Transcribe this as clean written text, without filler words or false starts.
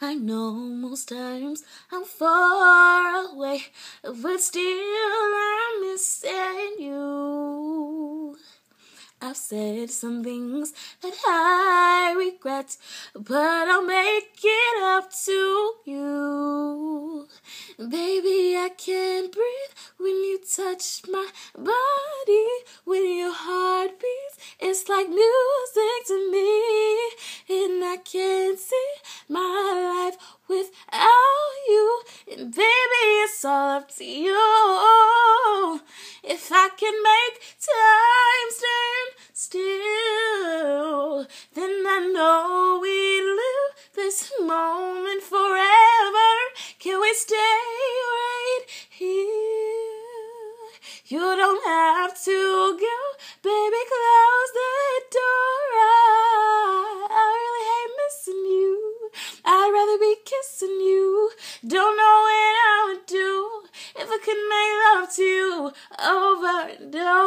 I know most times I'm far away, but still I'm missing you. I've said some things that I regret, but I'll make it up to you. Baby, I can't breathe when you touch my body. When your heart beats, it's like music to me. And I can't see my life without you. And baby, it's all up to you. If I can make time stand still, then I know we live this moment forever. Can we stay right here? You don't have to go, baby, close the door. I really hate missing you. I'd rather be kissing you. Don't know what I would do if I could make love to you over and over.